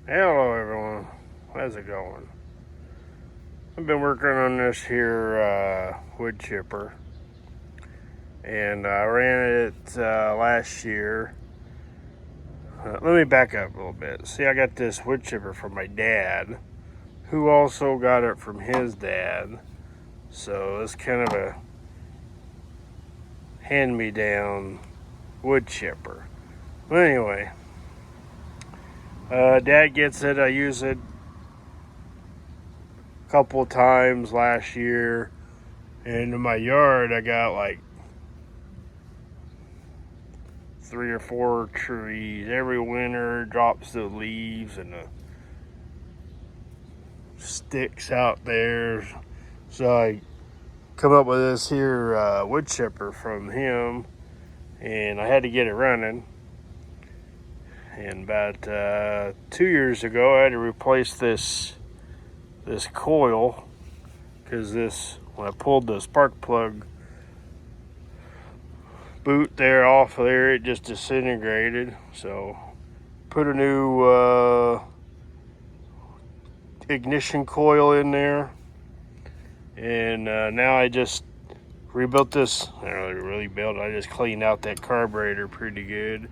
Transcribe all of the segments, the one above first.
Hello everyone, how's it going? I've been working on this here wood chipper, and I ran it last year. Let me back up a little bit. See, I got this wood chipper from my dad, who also got it from his dad. So it's kind of a hand-me-down wood chipper. But anyway, Dad gets it. I use it a couple of times last year, and in my yard I got like 3 or 4 trees. Every winter drops the leaves and the sticks out there. So I come up with this here wood chipper from him, and I had to get it running. And about 2 years ago, I had to replace this coil, because when I pulled the spark plug boot there off of there, it just disintegrated. So put a new ignition coil in there, and now I just rebuilt this. I don't really built it, I just cleaned out that carburetor pretty good.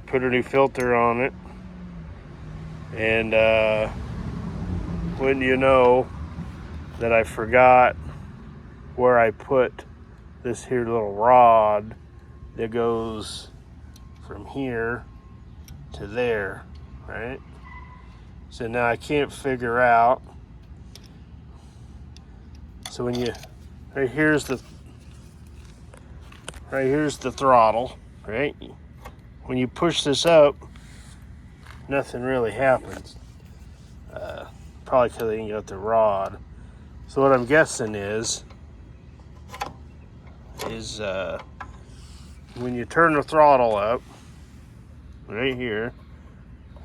Put a new filter on it, and wouldn't you know that I forgot where I put this here little rod that goes from here to there, right? So now I can't figure out. So when you, right here's the throttle, right? When you push this up, nothing really happens. Probably because I didn't get the rod. So what I'm guessing is when you turn the throttle up, right here,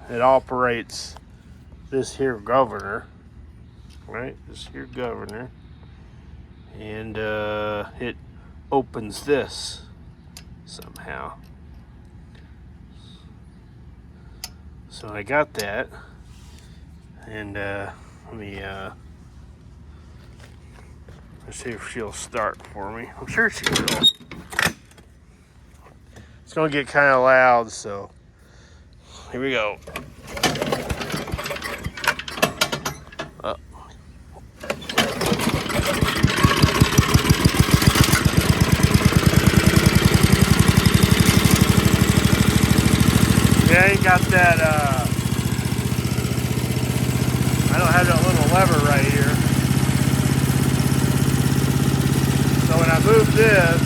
it operates this here governor, right? This here governor, and it opens this somehow. So I got that, and let's see if she'll start for me. I'm sure she will. It's gonna get kind of loud, so here we go. Yeah, I ain't got that, I don't have that little lever right here. So when I move this,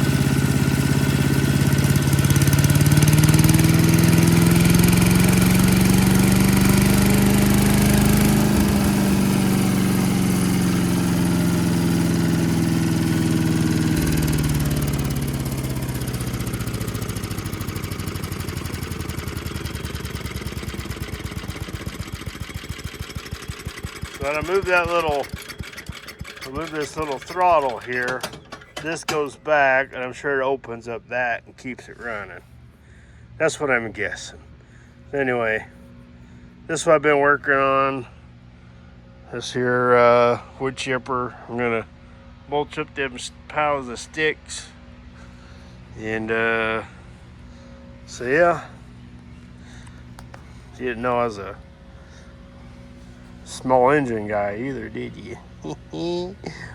when I move this little throttle here, this goes back, and I'm sure it opens up that and keeps it running. That's what I'm guessing. Anyway, this is what I've been working on. This here wood chipper. I'm gonna mulch up them piles of sticks, and so yeah. You didn't know I was a small engine guy either, did you?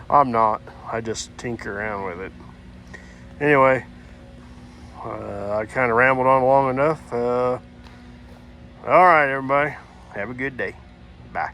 I'm not. I just tinker around with it. Anyway, I kind of rambled on long enough. All right, everybody. Have a good day. Bye.